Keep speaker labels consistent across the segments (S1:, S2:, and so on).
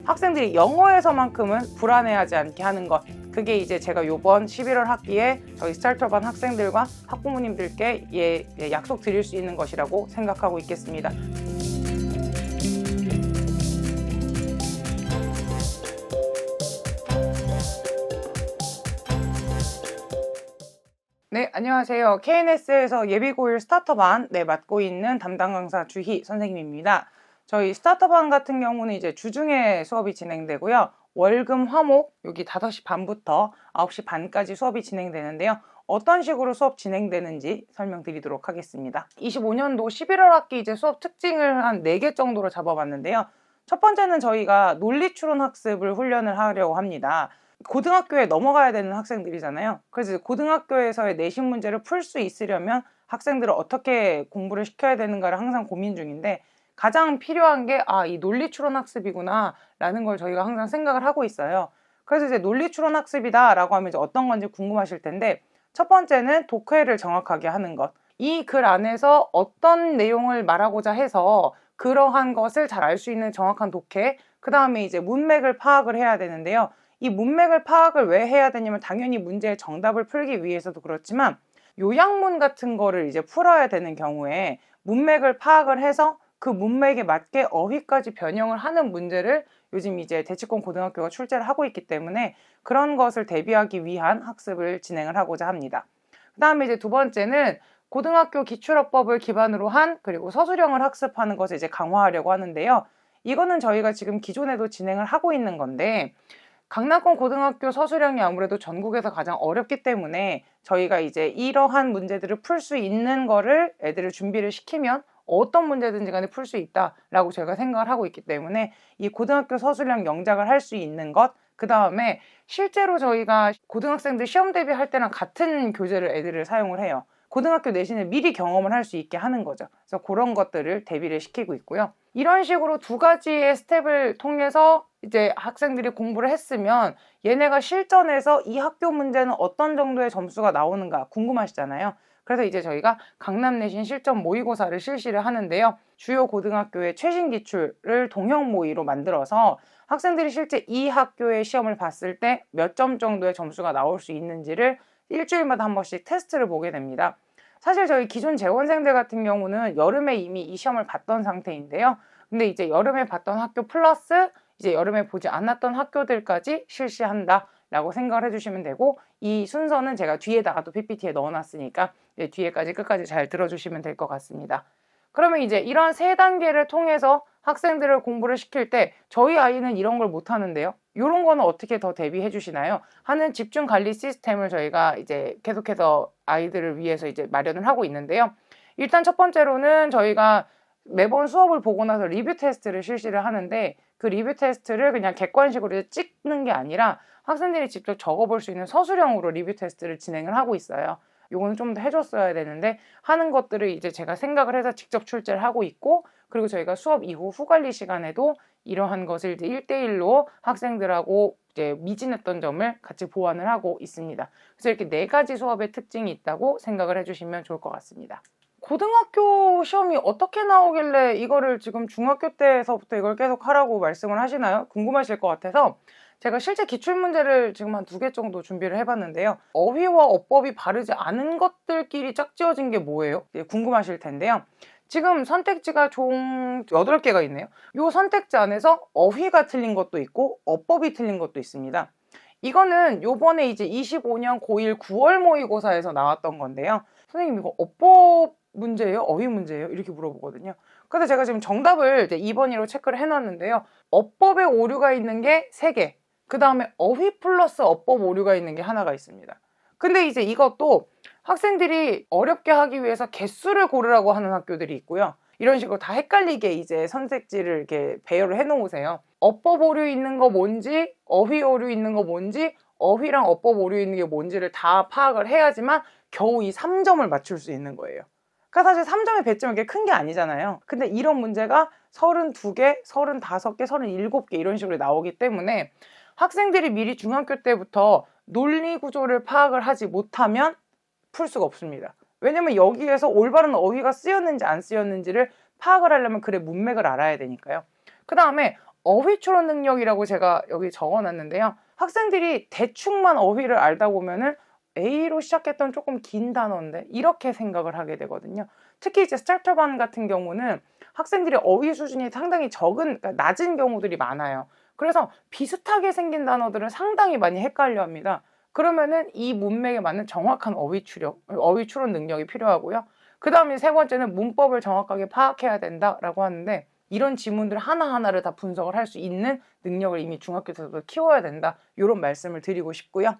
S1: 학생들이 영어에서만큼은 불안해하지 않게 하는 것, 그게 이제 제가 요번 11월 학기에 저희 스타트업반 학생들과 학부모님들께 약속 드릴 수 있는 것이라고 생각하고 있겠습니다. 네, 안녕하세요. KNS에서 예비고1 스타터반 맡고 있는 담당 강사 주희 선생님입니다. 저희 스타터반 같은 경우는 이제 주중에 수업이 진행되고요. 월금 화목 여기 5시 반부터 9시 반까지 수업이 진행되는데요. 어떤 식으로 수업 진행되는지 설명드리도록 하겠습니다. 25년도 11월 학기 이제 수업 특징을 한 4개 정도로 잡아봤는데요. 첫 번째는 저희가 논리추론 학습을 훈련을 하려고 합니다. 고등학교에 넘어가야 되는 학생들이잖아요. 그래서 고등학교에서의 내신 문제를 풀 수 있으려면 학생들을 어떻게 공부를 시켜야 되는가를 항상 고민 중인데, 가장 필요한 게 이 논리추론 학습이구나 라는 걸 저희가 항상 생각을 하고 있어요. 그래서 이제 논리추론 학습이다 라고 하면 이제 어떤 건지 궁금하실 텐데, 첫 번째는 독해를 정확하게 하는 것. 이 글 안에서 어떤 내용을 말하고자 해서 그러한 것을 잘 알 수 있는 정확한 독해, 그 다음에 이제 문맥을 파악을 해야 되는데요. 이 문맥을 파악을 왜 해야 되냐면 당연히 문제의 정답을 풀기 위해서도 그렇지만, 요약문 같은 거를 이제 풀어야 되는 경우에 문맥을 파악을 해서 그 문맥에 맞게 어휘까지 변형을 하는 문제를 요즘 이제 대치권 고등학교가 출제를 하고 있기 때문에 그런 것을 대비하기 위한 학습을 진행을 하고자 합니다. 그 다음에 이제 두 번째는 고등학교 기출어법을 기반으로 한 그리고 서술형을 학습하는 것을 이제 강화하려고 하는데요. 이거는 저희가 지금 기존에도 진행을 하고 있는 건데, 강남권 고등학교 서술형이 아무래도 전국에서 가장 어렵기 때문에 저희가 이제 이러한 문제들을 풀 수 있는 거를 애들을 준비를 시키면 어떤 문제든지 간에 풀 수 있다라고 저희가 생각을 하고 있기 때문에 이 고등학교 서술형 영작을 할 수 있는 것, 그 다음에 실제로 저희가 고등학생들 시험 대비할 때랑 같은 교재를 애들을 사용을 해요. 고등학교 내신을 미리 경험을 할 수 있게 하는 거죠. 그래서 그런 것들을 대비를 시키고 있고요. 이런 식으로 두 가지의 스텝을 통해서 이제 학생들이 공부를 했으면 얘네가 실전에서 이 학교 문제는 어떤 정도의 점수가 나오는가 궁금하시잖아요. 그래서 이제 저희가 강남 내신 실전 모의고사를 실시를 하는데요. 주요 고등학교의 최신 기출을 동형 모의로 만들어서 학생들이 실제 이 학교의 시험을 봤을 때 몇 점 정도의 점수가 나올 수 있는지를 일주일마다 한 번씩 테스트를 보게 됩니다. 사실 저희 기존 재원생들 같은 경우는 여름에 이미 이 시험을 봤던 상태인데요. 근데 이제 여름에 봤던 학교 플러스 이제 여름에 보지 않았던 학교들까지 실시한다 라고 생각을 해주시면 되고, 이 순서는 제가 뒤에다가 또 PPT에 넣어놨으니까 뒤에까지 끝까지 잘 들어주시면 될 것 같습니다. 그러면 이제 이런 3단계를 통해서 학생들을 공부를 시킬 때 저희 아이는 이런 걸 못하는데요. 이런 거는 어떻게 더 대비해 주시나요? 하는 집중 관리 시스템을 저희가 이제 계속해서 아이들을 위해서 이제 마련을 하고 있는데요. 일단 첫 번째로는 저희가 매번 수업을 보고 나서 리뷰 테스트를 실시를 하는데, 그 리뷰 테스트를 그냥 객관식으로 찍는 게 아니라 학생들이 직접 적어볼 수 있는 서술형으로 리뷰 테스트를 진행을 하고 있어요. 요거는 좀 더 해줬어야 되는데 하는 것들을 이제 제가 생각을 해서 직접 출제를 하고 있고, 그리고 저희가 수업 이후 후관리 시간에도 이러한 것을 이제 1대1로 학생들하고 이제 미진했던 점을 같이 보완을 하고 있습니다. 그래서 이렇게 4가지 수업의 특징이 있다고 생각을 해주시면 좋을 것 같습니다. 고등학교 시험이 어떻게 나오길래 이거를 지금 중학교 때서부터 이걸 계속 하라고 말씀을 하시나요? 궁금하실 것 같아서 제가 실제 기출문제를 지금 한 2개 정도 준비를 해봤는데요. 어휘와 어법이 바르지 않은 것들끼리 짝지어진 게 뭐예요? 궁금하실 텐데요. 지금 선택지가 총 8개가 있네요. 이 선택지 안에서 어휘가 틀린 것도 있고 어법이 틀린 것도 있습니다. 이거는 요번에 이제 25년 고1 9월 모의고사에서 나왔던 건데요. 선생님 이거 어법 문제예요? 어휘 문제예요? 이렇게 물어보거든요. 그래서 제가 지금 정답을 이제 2번으로 체크를 해놨는데요. 어법에 오류가 있는 게 3개, 그 다음에 어휘 플러스 어법 오류가 있는 게 하나가 있습니다. 근데 이제 이것도 학생들이 어렵게 하기 위해서 개수를 고르라고 하는 학교들이 있고요. 이런 식으로 다 헷갈리게 이제 선택지를 이렇게 배열을 해 놓으세요. 어법 오류 있는 거 뭔지, 어휘 오류 있는 거 뭔지, 어휘랑 어법 오류 있는 게 뭔지를 다 파악을 해야지만 겨우 이 3점을 맞출 수 있는 거예요. 그러니까 사실 3점의 배점이 그렇게 큰 게 아니잖아요. 근데 이런 문제가 32개, 35개, 37개 이런 식으로 나오기 때문에 학생들이 미리 중학교 때부터 논리 구조를 파악을 하지 못하면 풀 수가 없습니다. 왜냐면 여기에서 올바른 어휘가 쓰였는지 안 쓰였는지를 파악을 하려면 글의 문맥을 알아야 되니까요. 그 다음에 어휘 추론 능력이라고 제가 여기 적어놨는데요. 학생들이 대충만 어휘를 알다 보면은 A로 시작했던 조금 긴 단어인데 이렇게 생각을 하게 되거든요. 특히 이제 스타터반 같은 경우는 학생들이 어휘 수준이 상당히 그러니까 낮은 경우들이 많아요. 그래서 비슷하게 생긴 단어들은 상당히 많이 헷갈려 합니다. 그러면은 이 문맥에 맞는 정확한 어휘 추론 능력이 필요하고요. 그 다음에 세 번째는 문법을 정확하게 파악해야 된다라고 하는데 이런 지문들 하나하나를 다 분석을 할 수 있는 능력을 이미 중학교 때부터 키워야 된다. 이런 말씀을 드리고 싶고요.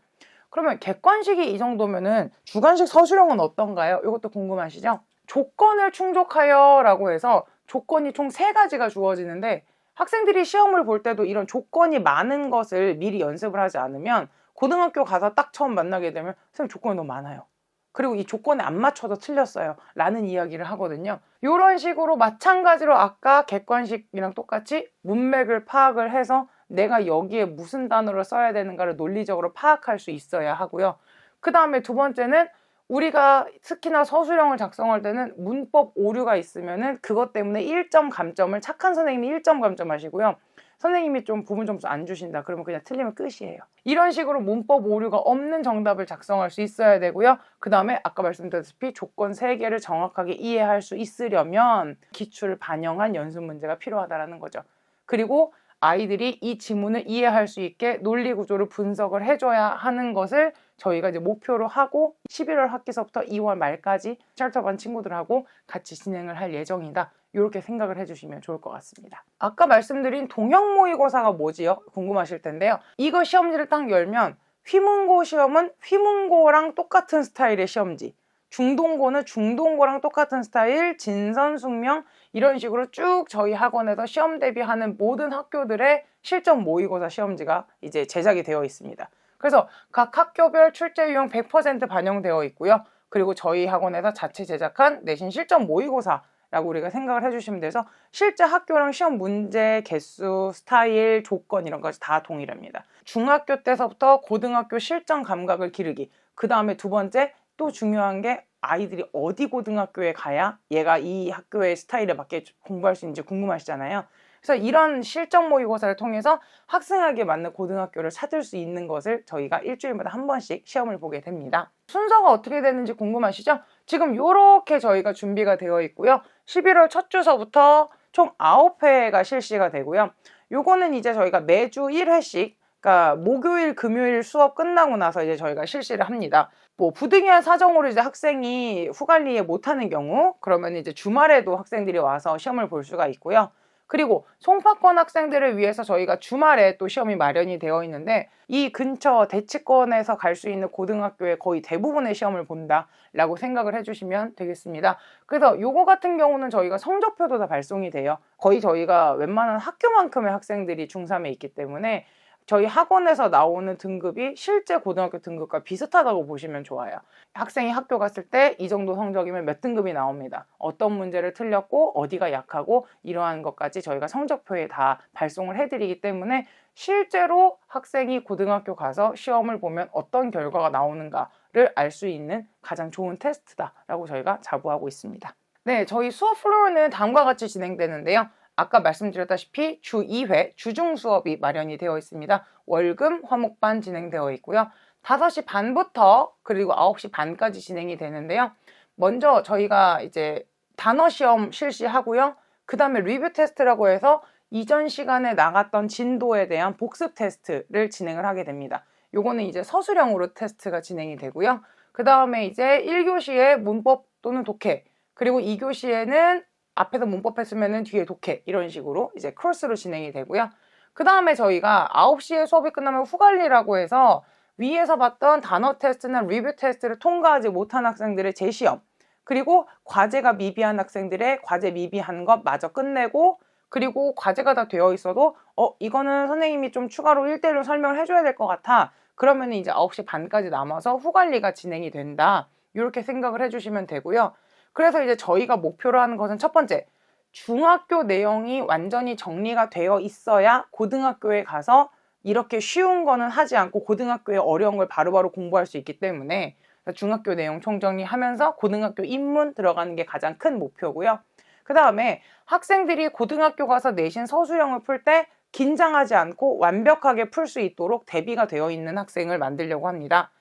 S1: 그러면 객관식이 이 정도면은 주관식 서술형은 어떤가요? 이것도 궁금하시죠? 조건을 충족하여 라고 해서 조건이 총 3가지가 주어지는데 학생들이 시험을 볼 때도 이런 조건이 많은 것을 미리 연습을 하지 않으면 고등학교 가서 딱 처음 만나게 되면 선생님 조건이 너무 많아요. 그리고 이 조건에 안 맞춰도 틀렸어요 라는 이야기를 하거든요. 이런 식으로 마찬가지로 아까 객관식이랑 똑같이 문맥을 파악을 해서 내가 여기에 무슨 단어를 써야 되는가를 논리적으로 파악할 수 있어야 하고요. 그 다음에 두 번째는 우리가 특히나 서술형을 작성할 때는 문법 오류가 있으면은 그것 때문에 1점 감점을 착한 선생님이 1점 감점하시고요. 선생님이 좀 부분 점수 안 주신다 그러면 그냥 틀리면 끝이에요. 이런 식으로 문법 오류가 없는 정답을 작성할 수 있어야 되고요. 그 다음에 아까 말씀드렸다시피 조건 3개를 정확하게 이해할 수 있으려면 기출을 반영한 연습 문제가 필요하다는 거죠. 그리고 아이들이 이 지문을 이해할 수 있게 논리 구조를 분석을 해줘야 하는 것을 저희가 이제 목표로 하고 11월 학기서부터 2월 말까지 찰터반 친구들하고 같이 진행을 할 예정이다. 이렇게 생각을 해주시면 좋을 것 같습니다. 아까 말씀드린 동형 모의고사가 뭐지요? 궁금하실 텐데요. 이거 시험지를 딱 열면 휘문고 시험은 휘문고랑 똑같은 스타일의 시험지, 중동고는 중동고랑 똑같은 스타일, 진선, 숙명 이런 식으로 쭉 저희 학원에서 시험 대비하는 모든 학교들의 실전 모의고사 시험지가 이제 제작이 되어 있습니다. 그래서 각 학교별 출제 유형 100% 반영되어 있고요. 그리고 저희 학원에서 자체 제작한 내신 실전 모의고사라고 우리가 생각을 해주시면 돼서 실제 학교랑 시험 문제, 개수, 스타일, 조건 이런 것이 다 동일합니다. 중학교 때서부터 고등학교 실전 감각을 기르기. 그 다음에 두 번째 또 중요한 게 아이들이 어디 고등학교에 가야 얘가 이 학교의 스타일에 맞게 공부할 수 있는지 궁금하시잖아요. 그래서 이런 실전 모의고사를 통해서 학생에게 맞는 고등학교를 찾을 수 있는 것을 저희가 일주일마다 한 번씩 시험을 보게 됩니다. 순서가 어떻게 되는지 궁금하시죠? 지금 이렇게 저희가 준비가 되어 있고요. 11월 첫 주서부터 총 9회가 실시가 되고요. 요거는 이제 저희가 매주 1회씩 그러니까 목요일, 금요일 수업 끝나고 나서 이제 저희가 실시를 합니다. 뭐 부득이한 사정으로 이제 학생이 후관리에 못하는 경우 그러면 이제 주말에도 학생들이 와서 시험을 볼 수가 있고요. 그리고 송파권 학생들을 위해서 저희가 주말에 또 시험이 마련이 되어 있는데 이 근처 대치권에서 갈 수 있는 고등학교의 거의 대부분의 시험을 본다라고 생각을 해주시면 되겠습니다. 그래서 요거 같은 경우는 저희가 성적표도 다 발송이 돼요. 거의 저희가 웬만한 학교만큼의 학생들이 중3에 있기 때문에 저희 학원에서 나오는 등급이 실제 고등학교 등급과 비슷하다고 보시면 좋아요. 학생이 학교 갔을 때 이 정도 성적이면 몇 등급이 나옵니다. 어떤 문제를 틀렸고 어디가 약하고 이러한 것까지 저희가 성적표에 다 발송을 해드리기 때문에 실제로 학생이 고등학교 가서 시험을 보면 어떤 결과가 나오는가를 알 수 있는 가장 좋은 테스트다라고 저희가 자부하고 있습니다. 네, 저희 수업 플로우는 다음과 같이 진행되는데요. 아까 말씀드렸다시피 주 2회 주중 수업이 마련이 되어 있습니다. 월금 화목반 진행되어 있고요. 5시 반부터 그리고 9시 반까지 진행이 되는데요. 먼저 저희가 이제 단어 시험 실시하고요. 그 다음에 리뷰 테스트라고 해서 이전 시간에 나갔던 진도에 대한 복습 테스트를 진행을 하게 됩니다. 요거는 이제 서술형으로 테스트가 진행이 되고요. 그 다음에 이제 1교시에 문법 또는 독해, 그리고 2교시에는 앞에서 문법 했으면은 뒤에 독해 이런 식으로 이제 크로스로 진행이 되고요. 그 다음에 저희가 9시에 수업이 끝나면 후관리라고 해서 위에서 봤던 단어 테스트나 리뷰 테스트를 통과하지 못한 학생들의 재시험, 그리고 과제가 미비한 학생들의 과제 미비한 것 마저 끝내고, 그리고 과제가 다 되어 있어도 이거는 선생님이 좀 추가로 1대1로 설명을 해줘야 될 것 같아. 그러면 이제 9시 반까지 남아서 후관리가 진행이 된다. 이렇게 생각을 해주시면 되고요. 그래서 이제 저희가 목표로 하는 것은 첫 번째, 중학교 내용이 완전히 정리가 되어 있어야 고등학교에 가서 이렇게 쉬운 거는 하지 않고 고등학교의 어려운 걸 바로바로 공부할 수 있기 때문에 중학교 내용 총정리하면서 고등학교 입문 들어가는 게 가장 큰 목표고요. 그 다음에 학생들이 고등학교 가서 내신 서술형을 풀 때 긴장하지 않고 완벽하게 풀 수 있도록 대비가 되어 있는 학생을 만들려고 합니다.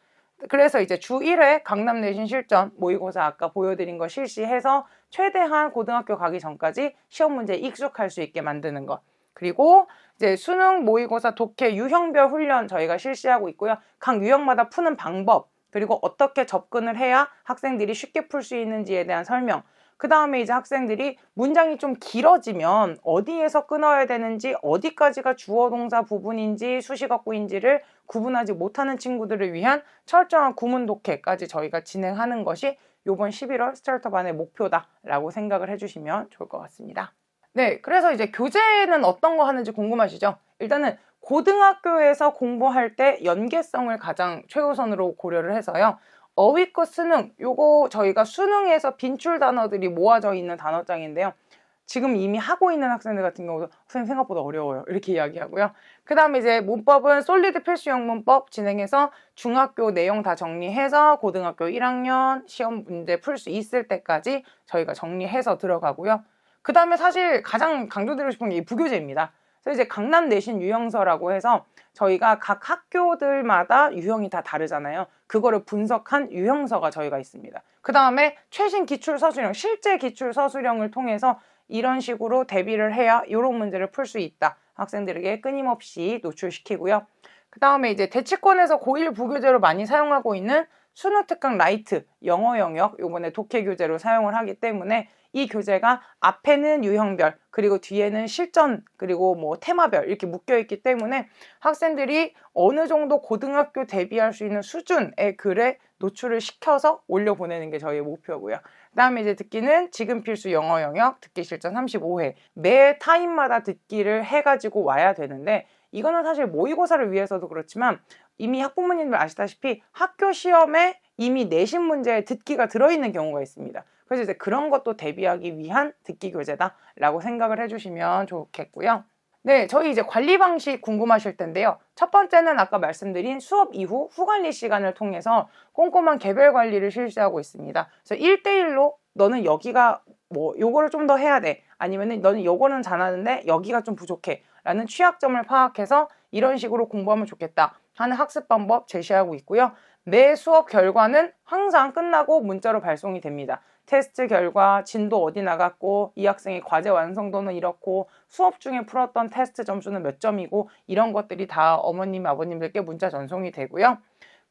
S1: 그래서 이제 주 1회 강남 내신 실전 모의고사 아까 보여드린 거 실시해서 최대한 고등학교 가기 전까지 시험 문제에 익숙할 수 있게 만드는 것. 그리고 이제 수능 모의고사 독해 유형별 훈련 저희가 실시하고 있고요. 각 유형마다 푸는 방법, 그리고 어떻게 접근을 해야 학생들이 쉽게 풀 수 있는지에 대한 설명. 그 다음에 이제 학생들이 문장이 좀 길어지면 어디에서 끊어야 되는지, 어디까지가 주어 동사 부분인지 수식어구인지를 구분하지 못하는 친구들을 위한 철저한 구문 독해까지 저희가 진행하는 것이 이번 11월 스타터반의 목표다라고 생각을 해주시면 좋을 것 같습니다. 네, 그래서 이제 교재는 어떤 거 하는지 궁금하시죠? 일단은 고등학교에서 공부할 때 연계성을 가장 최우선으로 고려를 해서요. 어휘과 수능, 요거 저희가 수능에서 빈출 단어들이 모아져 있는 단어장인데요. 지금 이미 하고 있는 학생들 같은 경우도 선생님 생각보다 어려워요. 이렇게 이야기하고요. 그 다음에 이제 문법은 솔리드 필수형 문법 진행해서 중학교 내용 다 정리해서 고등학교 1학년 시험 문제 풀 수 있을 때까지 저희가 정리해서 들어가고요. 그 다음에 사실 가장 강조드리고 싶은 게 이 부교재입니다. 그래서 이제 강남 내신 유형서라고 해서 저희가 각 학교들마다 유형이 다 다르잖아요. 그거를 분석한 유형서가 저희가 있습니다. 그 다음에 최신 기출 서술형, 실제 기출 서술형을 통해서 이런 식으로 대비를 해야 이런 문제를 풀 수 있다. 학생들에게 끊임없이 노출시키고요. 그 다음에 이제 대치권에서 고1 부교재로 많이 사용하고 있는 수능 특강 라이트, 영어 영역, 요번에 독해 교재로 사용을 하기 때문에 이 교재가 앞에는 유형별, 그리고 뒤에는 실전, 그리고 뭐 테마별 이렇게 묶여있기 때문에 학생들이 어느 정도 고등학교 대비할 수 있는 수준의 글에 노출을 시켜서 올려보내는 게 저희의 목표고요. 그 다음에 이제 듣기는 지금 필수 영어 영역, 듣기 실전 35회. 매 타임마다 듣기를 해가지고 와야 되는데 이거는 사실 모의고사를 위해서도 그렇지만 이미 학부모님들 아시다시피 학교 시험에 이미 내신 문제에 듣기가 들어있는 경우가 있습니다. 그래서 이제 그런 것도 대비하기 위한 듣기 교재다라고 생각을 해주시면 좋겠고요. 네, 저희 이제 관리 방식 궁금하실 텐데요. 첫 번째는 아까 말씀드린 수업 이후 후관리 시간을 통해서 꼼꼼한 개별 관리를 실시하고 있습니다. 그래서 1대1로 너는 여기가 뭐 요거를 좀 더 해야 돼. 아니면은 너는 요거는 잘하는데 여기가 좀 부족해. 라는 취약점을 파악해서 이런 식으로 공부하면 좋겠다 하는 학습 방법 제시하고 있고요. 매 수업 결과는 항상 끝나고 문자로 발송이 됩니다. 테스트 결과, 진도 어디 나갔고, 이 학생의 과제 완성도는 이렇고, 수업 중에 풀었던 테스트 점수는 몇 점이고, 이런 것들이 다 어머님, 아버님들께 문자 전송이 되고요.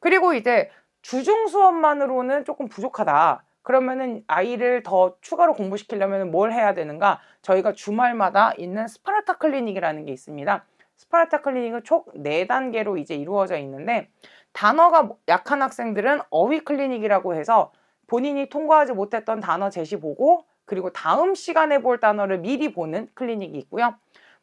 S1: 그리고 이제 주중 수업만으로는 조금 부족하다. 그러면은 아이를 더 추가로 공부시키려면 뭘 해야 되는가? 저희가 주말마다 있는 스파르타 클리닉이라는 게 있습니다. 스파르타 클리닉은 총 4단계로 이제 이루어져 있는데, 단어가 약한 학생들은 어휘 클리닉이라고 해서 본인이 통과하지 못했던 단어 제시 보고, 그리고 다음 시간에 볼 단어를 미리 보는 클리닉이 있고요.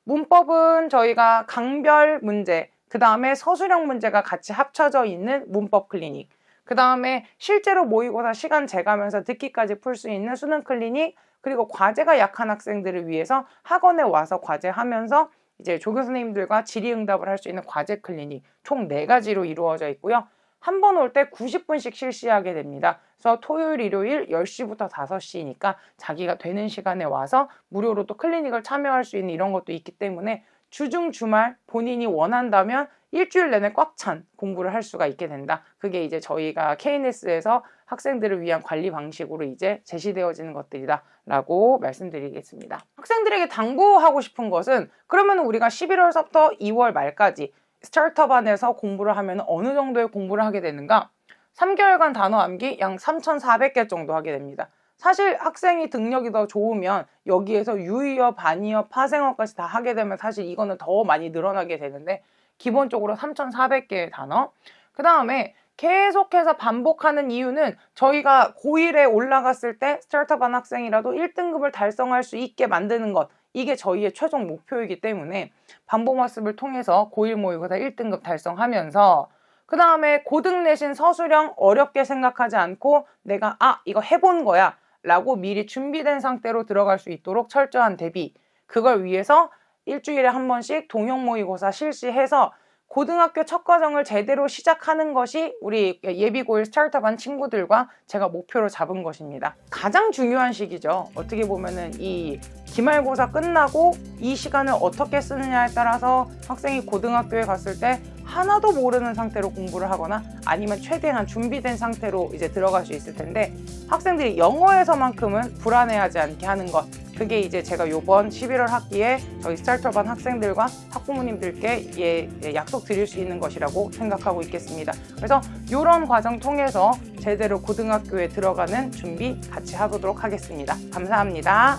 S1: 문법은 저희가 강별 문제, 그 다음에 서술형 문제가 같이 합쳐져 있는 문법 클리닉, 그 다음에 실제로 모의고사 시간 재가면서 듣기까지 풀 수 있는 수능 클리닉, 그리고 과제가 약한 학생들을 위해서 학원에 와서 과제하면서 이제 조교 선생님들과 질의응답을 할 수 있는 과제 클리닉, 총 4가지로 이루어져 있고요. 한 번 올 때 90분씩 실시하게 됩니다. 그래서 토요일, 일요일 10시부터 5시니까 자기가 되는 시간에 와서 무료로 또 클리닉을 참여할 수 있는 이런 것도 있기 때문에 주중, 주말 본인이 원한다면 일주일 내내 꽉 찬 공부를 할 수가 있게 된다. 그게 이제 저희가 KNS에서 학생들을 위한 관리 방식으로 이제 제시되어지는 것들이다 라고 말씀드리겠습니다. 학생들에게 당부하고 싶은 것은 그러면 우리가 11월서부터 2월 말까지 스타터반에서 공부를 하면 어느 정도의 공부를 하게 되는가? 3개월간 단어 암기 약 3,400개 정도 하게 됩니다. 사실 학생이 등력이 더 좋으면 여기에서 유의어, 반의어, 파생어까지 다 하게 되면 사실 이거는 더 많이 늘어나게 되는데 기본적으로 3,400개의 단어. 그 다음에 계속해서 반복하는 이유는 저희가 고1에 올라갔을 때 스타터반 학생이라도 1등급을 달성할 수 있게 만드는 것. 이게 저희의 최종 목표이기 때문에 반복 학습을 통해서 고1 모의고사 1등급 달성하면서 그 다음에 고등 내신 서술형 어렵게 생각하지 않고 내가 이거 해본 거야 라고 미리 준비된 상태로 들어갈 수 있도록 철저한 대비, 그걸 위해서 일주일에 한 번씩 동형 모의고사 실시해서 고등학교 첫 과정을 제대로 시작하는 것이 우리 예비고1 스타트업한 친구들과 제가 목표로 잡은 것입니다. 가장 중요한 시기죠. 어떻게 보면은 이 기말고사 끝나고 이 시간을 어떻게 쓰느냐에 따라서 학생이 고등학교에 갔을 때 하나도 모르는 상태로 공부를 하거나 아니면 최대한 준비된 상태로 이제 들어갈 수 있을 텐데, 학생들이 영어에서만큼은 불안해하지 않게 하는 것, 그게 이제 제가 요번 11월 학기에 저희 스타트업한 학생들과 학부모님들께 약속 드릴 수 있는 것이라고 생각하고 있겠습니다. 그래서 이런 과정 통해서 제대로 고등학교에 들어가는 준비 같이 하도록 하겠습니다. 감사합니다.